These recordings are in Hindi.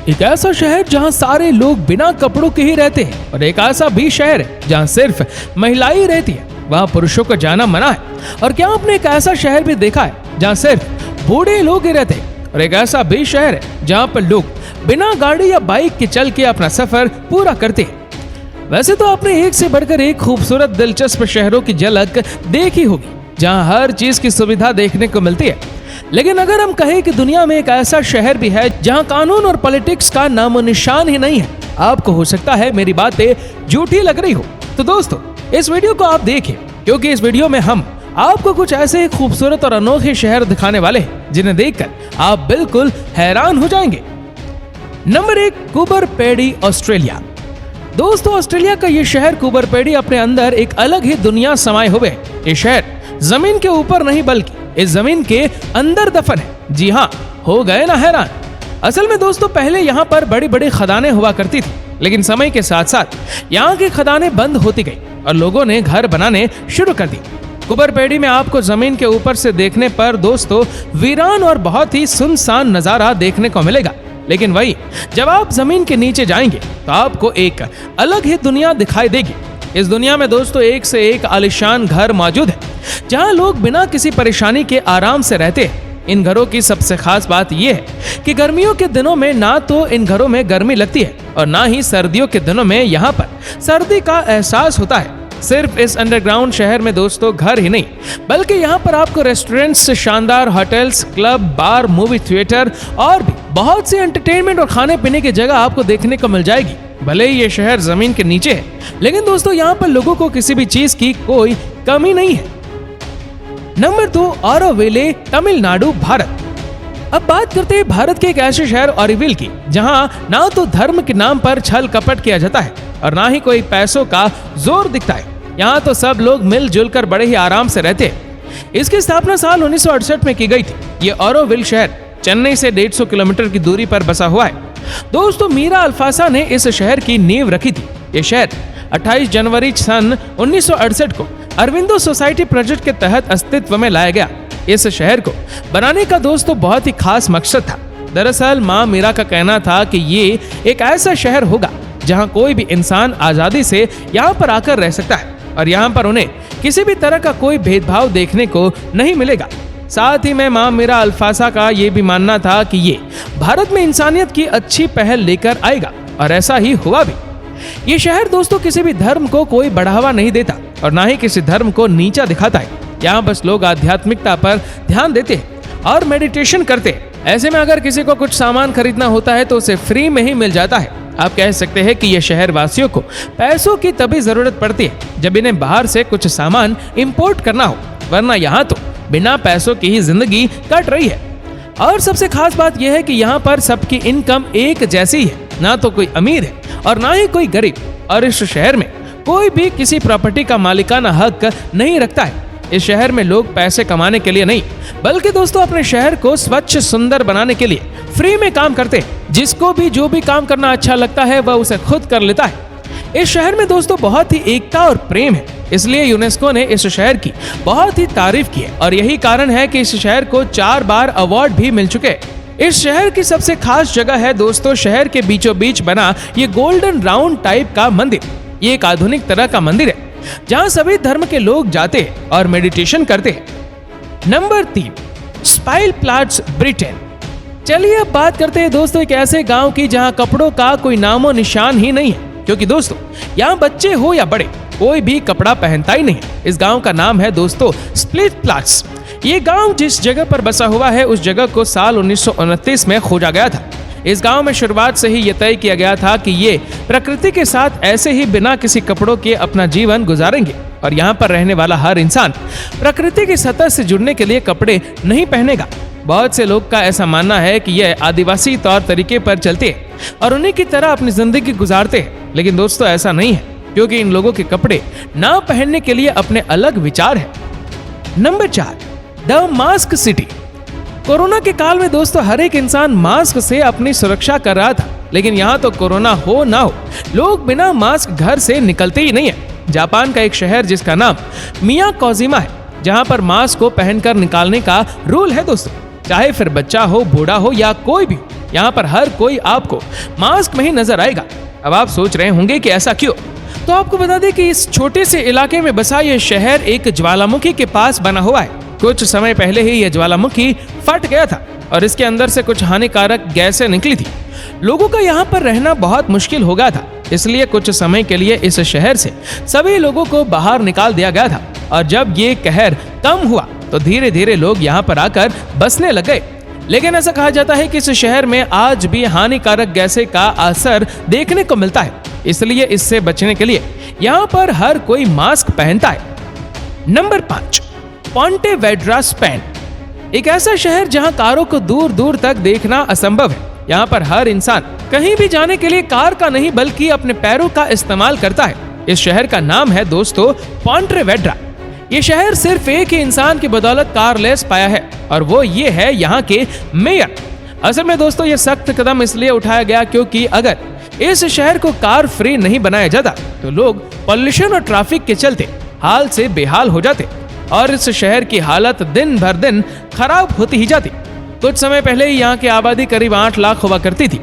एक ऐसा शहर जहां सारे लोग बिना कपड़ों के ही रहते हैं, और एक ऐसा भी शहर है जहां सिर्फ महिलाएं ही रहती है, वहां पुरुषों को जाना मना है। और क्या आपने एक ऐसा शहर भी देखा है जहां सिर्फ बूढ़े लोग ही रहते हैं, और एक ऐसा भी शहर है जहां पर लोग बिना गाड़ी या बाइक के चल के अपना सफर पूरा करते हैं। वैसे तो आपने एक से बढ़कर एक खूबसूरत दिलचस्प शहरों की झलक देखी होगी जहां हर चीज की सुविधा देखने को मिलती है, लेकिन अगर हम कहें कि दुनिया में एक ऐसा शहर भी है जहां कानून और पॉलिटिक्स का नामो निशान ही नहीं है, आपको हो सकता है मेरी बातें झूठी लग रही हो। तो दोस्तों, इस वीडियो को आप देखें, क्योंकि इस वीडियो में हम आपको कुछ ऐसे खूबसूरत और अनोखे शहर दिखाने वाले हैं जिन्हें देखकर आप बिल्कुल हैरान हो जाएंगे। नंबर 1, कूबर पेडी, ऑस्ट्रेलिया। दोस्तों, ऑस्ट्रेलिया का ये शहर कूबर पेडी अपने अंदर एक अलग ही दुनिया समाये हुए है। ये शहर जमीन के ऊपर नहीं बल्कि इस जमीन के अंदर दफन है। जी हाँ, हो गए ना हैरान। असल में दोस्तों, पहले यहाँ पर बड़ी बड़ी खदानें हुआ करती थी, लेकिन समय के साथ साथ यहाँ की खदानें बंद होती गई और लोगों ने घर बनाने शुरू कर दी। कूबर पेडी में आपको जमीन के ऊपर से देखने पर दोस्तों वीरान और बहुत ही सुनसान नजारा देखने को मिलेगा, लेकिन वही जब आप जमीन के नीचे जाएंगे तो आपको एक अलग ही दुनिया दिखाई देगी। इस दुनिया में दोस्तों एक से एक आलीशान घर मौजूद है जहां लोग बिना किसी परेशानी के आराम से रहते हैं। इन घरों की सबसे खास बात यह है कि गर्मियों के दिनों में ना तो इन घरों में गर्मी लगती है और ना ही सर्दियों के दिनों में यहाँ पर सर्दी का एहसास होता है। सिर्फ इस अंडरग्राउंड शहर में दोस्तों घर ही नहीं, बल्कि यहाँ पर आपको रेस्टोरेंट्स, शानदार होटल्स, क्लब, बार, मूवी थिएटर और भी बहुत सी एंटरटेनमेंट और खाने पीने की जगह आपको देखने को मिल जाएगी। भले ही ये शहर जमीन के नीचे है, लेकिन दोस्तों यहाँ पर लोगों को किसी भी चीज की कोई कमी नहीं है। नंबर 2, ऑरोविले, तमिलनाडु, भारत। अब बात करते हैं भारत के एक ऐसे शहर ऑरोविल की जहां ना तो धर्म के नाम पर छल कपट किया जाता है और ना ही कोई पैसों का जोर दिखता है। यहाँ तो सब लोग मिलजुल कर बड़े ही आराम से रहते हैं। इसकी स्थापना साल 1968 में की गई थी। ये ऑरोविल शहर चेन्नई से 150 किलोमीटर की दूरी पर बसा हुआ है। दोस्तों, मीरा अल्फासा ने इस शहर की नींव रखी थी। ये शहर 28 जनवरी सन 1968 को अरविंदो सोसाइटी प्रोजेक्ट के तहत अस्तित्व में लाया गया। इस शहर को बनाने का दोस्तों बहुत ही खास मकसद था। दरअसल माँ मीरा का कहना था कि ये एक ऐसा शहर होगा जहाँ कोई भी इंसान आजादी से यहाँ पर आकर रह सकता है और यहाँ पर उन्हें किसी भी तरह का कोई भेदभाव देखने को नहीं मिलेगा। साथ ही में माँ मीरा अल्फासा का ये भी मानना था कि ये भारत में इंसानियत की अच्छी पहल लेकर आएगा, और ऐसा ही हुआ भी। ये शहर दोस्तों किसी भी धर्म को कोई बढ़ावा नहीं देता और ना ही किसी धर्म को नीचा दिखाता है। यहाँ बस लोग आध्यात्मिकता पर ध्यान देते हैं और मेडिटेशन करते हैं। ऐसे में अगर किसी को कुछ सामान खरीदना होता है तो उसे फ्री में ही मिल जाता है। आप कह सकते हैं कि यह शहर वासियों को पैसों की तभी जरूरत पड़ती है जब इन्हें बाहर से कुछ सामान इंपोर्ट करना हो, वरना यहाँ तो बिना पैसों की ही जिंदगी कट रही है। और सबसे खास बात यह है कि यहाँ पर सबकी इनकम एक जैसी है, ना तो कोई अमीर है और ना ही कोई गरीब। और इस शहर में कोई भी किसी प्रॉपर्टी का मालिकाना हक नहीं रखता है। इस शहर में लोग पैसे कमाने के लिए नहीं, बल्कि दोस्तों अपने शहर को स्वच्छ सुंदर बनाने के लिए फ्री में काम करते हैं। जिसको भी जो भी काम करना अच्छा लगता है वह उसे खुद कर लेता है। इस शहर में दोस्तों बहुत ही एकता और प्रेम है, इसलिए यूनेस्को ने इस शहर की बहुत ही तारीफ की है और यही कारण है कि इस शहर को 4 बार अवार्ड भी मिल चुके हैं। इस शहर की सबसे खास जगह है दोस्तों शहर के बीचों बीच बना ये गोल्डन राउंड टाइप का मंदिर। ये एक आधुनिक तरह का मंदिर है जहां सभी धर्म के लोग जाते हैं और मेडिटेशन करते हैं। नंबर 3, स्पाइलप्लाट्स, ब्रिटेन। चलिए अब बात करते हैं दोस्तों एक ऐसे गांव की जहां कपड़ों का कोई नामो निशान ही नहीं है, क्योंकि दोस्तों यहाँ बच्चे हो या बड़े कोई भी कपड़ा पहनता ही नहीं। इस गांव का नाम है दोस्तों स्प्लिटप्लाट्स। ये गांव जिस जगह पर बसा हुआ है उस जगह को साल 1929 में खोजा गया था। इस गांव में शुरुआत से ही ये तय किया गया था कि ये प्रकृति के साथ ऐसे ही बिना किसी कपड़ों के अपना जीवन गुजारेंगे और यहाँ पर रहने वाला हर इंसान प्रकृति की सतह से जुड़ने के लिए कपड़े नहीं पहनेगा। बहुत से लोग का ऐसा मानना है कि यह आदिवासी तौर तरीके पर चलते हैं और उन्हीं की तरह अपनी जिंदगी गुजारते हैं, लेकिन दोस्तों ऐसा नहीं है, क्योंकि इन लोगों के कपड़े ना पहनने के लिए अपने अलग विचार है। Number 4, the mask city. Corona के काल में दोस्तों हर एक इंसान मास्क से अपनी सुरक्षा कर रहा था, लेकिन यहाँ तो कोरोना हो ना हो लोग बिना मास्क घर से निकलते ही नहीं है। जापान का एक शहर जिसका नाम मियाकोजिमा है, जहाँ पर मास्क को पहनकर निकालने का रूल है दोस्तों, चाहे फिर बच्चा हो, बूढ़ा हो या कोई भी। यहाँ पर हर कोई आपको मास्क में ही नजर आएगा। अब आप सोच रहे होंगे कि ऐसा क्यों? तो आपको बता दें कि इस छोटे से इलाके में बसा यह शहर एक ज्वालामुखी के पास बना हुआ है। कुछ समय पहले ही यह ज्वालामुखी फट गया था और इसके अंदर से कुछ हानिकारक गैसें निकली थी। लोगों का यहाँ पर रहना बहुत मुश्किल हो गया था, इसलिए कुछ समय के लिए इस शहर से सभी लोगों को बाहर निकाल दिया गया था। और जब ये कहर कम हुआ तो धीरे धीरे लोग यहाँ पर आकर बसने लग गए। लेकिन ऐसा कहा जाता है कि इस शहर में आज भी हानिकारक गैसें का असर देखने को मिलता है, इसलिए इससे बचने के लिए यहाँ पर हर कोई मास्क पहनता है। Number 5, Pontevedra, Spain. एक ऐसा शहर जहाँ कारों को दूर दूर तक देखना असंभव है। यहाँ पर हर इंसान कहीं भी जाने के लिए कार का नहीं बल्कि अपने पैरों का इस्तेमाल करता है। इस शहर का नाम है दोस्तों पोंटेवेड्रा। ये शहर सिर्फ एक ही इंसान की बदौलत कारलेस पाया है और वो ये है यहाँ के मेयर। असल में दोस्तों ये सख्त कदम इसलिए उठाया गया क्योंकि अगर इस शहर को कार फ्री नहीं बनाया जाता तो लोग पॉल्यूशन और ट्रैफिक के चलते हाल से बेहाल हो जाते और इस शहर की हालत दिन भर दिन खराब होती ही जाती। कुछ समय पहले ही यहाँ की आबादी करीब 8 लाख हुआ करती थी।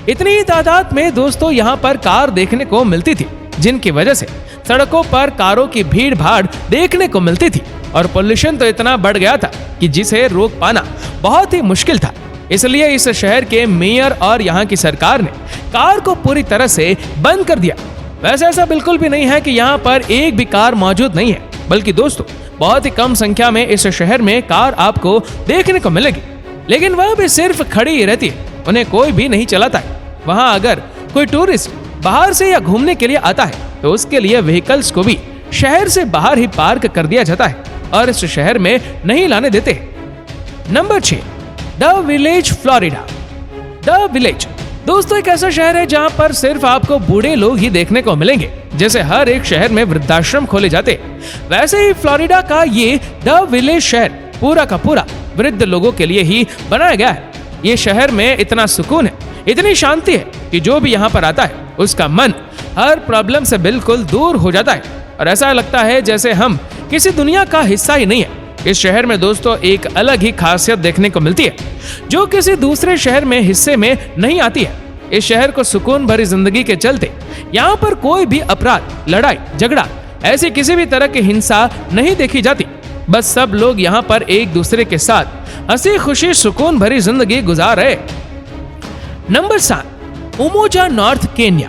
इतनी ही तादाद में दोस्तों यहाँ पर कार देखने को मिलती थी, जिनकी वजह से सड़कों पर कारों की भीड़ भाड़ देखने को मिलती थी और पोल्यूशन तो इतना बढ़ गया था कि जिसे रोक पाना बहुत ही मुश्किल था। इसलिए इस शहर के मेयर और यहाँ की सरकार ने कार को पूरी तरह से बंद कर दिया। वैसे ऐसा बिल्कुल भी नहीं है कि यहाँ पर एक भी कार मौजूद नहीं है, बल्कि दोस्तों बहुत ही कम संख्या में इस शहर में कार आपको देखने को मिलेगी, लेकिन वह भी सिर्फ खड़ी ही रहती है, उन्हें कोई भी नहीं चलाता है। वहाँ अगर कोई टूरिस्ट बाहर से या घूमने के लिए आता है तो उसके लिए व्हीकल्स को भी शहर से बाहर ही पार्क कर दिया जाता है और इस शहर में नहीं लाने देते। Number 6, the village, Florida. The village दोस्तों एक ऐसा शहर है जहां पर सिर्फ आपको बूढ़े लोग ही देखने को मिलेंगे। जैसे हर एक शहर में वृद्धाश्रम खोले जाते, वैसे ही फ्लोरिडा का ये द विलेज शहर पूरा का पूरा वृद्ध लोगों के लिए ही बनाया गया है। ये शहर में इतना सुकून है, इतनी शांति है कि जो भी यहाँ पर आता है उसका मन हर प्रॉब्लम से बिल्कुल दूर हो जाता है और ऐसा लगता है जैसे हम किसी दुनिया का हिस्सा ही नहीं है। इस शहर में दोस्तों एक अलग ही खासियत देखने को मिलती है जो किसी दूसरे शहर में हिस्से में नहीं आती है। इस शहर को सुकून भरी जिंदगी के चलते यहाँ पर कोई भी अपराध, लड़ाई झगड़ा, ऐसी किसी भी तरह की हिंसा नहीं देखी जाती। बस सब लोग यहाँ पर एक दूसरे के साथ हंसी खुशी सुकून भरी जिंदगी गुजार रहे। Number 7, Umoja, north Kenya.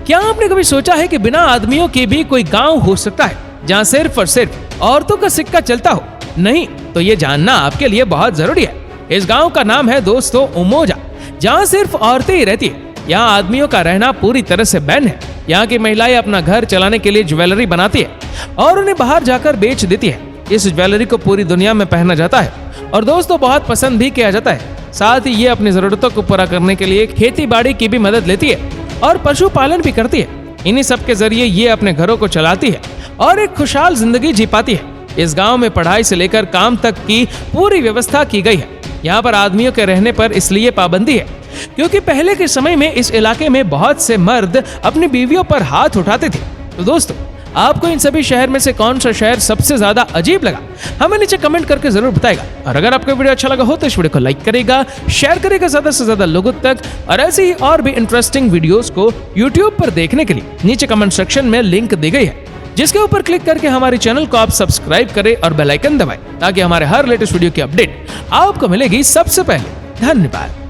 क्या आपने कभी सोचा है कि बिना आदमियों के भी कोई गांव हो सकता है जहां सिर्फ और सिर्फ औरतों का सिक्का चलता हो? नहीं, तो ये जानना आपके लिए बहुत जरूरी है। इस गांव का नाम है दोस्तों उमोजा, जहां सिर्फ औरतें ही रहती है। यहाँ आदमियों का रहना पूरी तरह से बैन है। यहाँ की महिलाएं अपना घर चलाने के लिए ज्वेलरी बनाती है और उन्हें बाहर जाकर बेच देती है। इस ज्वेलरी को पूरी दुनिया में पहना जाता है और दोस्तों बहुत पसंद भी किया जाता है। साथ ही ये अपनी जरूरतों को पूरा करने के लिए खेती बाड़ी की भी मदद लेती है और पशुपालन भी करती है। इन्हीं सब के जरिए ये अपने घरों को चलाती है और एक खुशहाल जिंदगी जी पाती है। इस गांव में पढ़ाई से लेकर काम तक की पूरी व्यवस्था की गई है। यहाँ पर आदमियों के रहने पर इसलिए पाबंदी है क्योंकि पहले के समय में इस इलाके में बहुत से मर्द अपनी बीवियों पर हाथ उठाते थे। तो दोस्तों आपको इन सभी शहर में से कौन सा शहर सबसे ज्यादा अजीब लगा, हमें नीचे कमेंट करके जरूर बताएगा। और अगर आपको वीडियो अच्छा लगा हो तो इस वीडियो को लाइक करेगा, शेयर करेगा ज्यादा से ज्यादा लोगों तक। और ऐसे ही और भी इंटरेस्टिंग वीडियोस को YouTube पर देखने के लिए नीचे कमेंट सेक्शन में लिंक दी गई है, जिसके ऊपर क्लिक करके हमारे चैनल को आप सब्सक्राइब करें और बेल आइकन दबाएं ताकि हमारे हर लेटेस्ट वीडियो की अपडेट आपको मिलेगी सबसे पहले। धन्यवाद।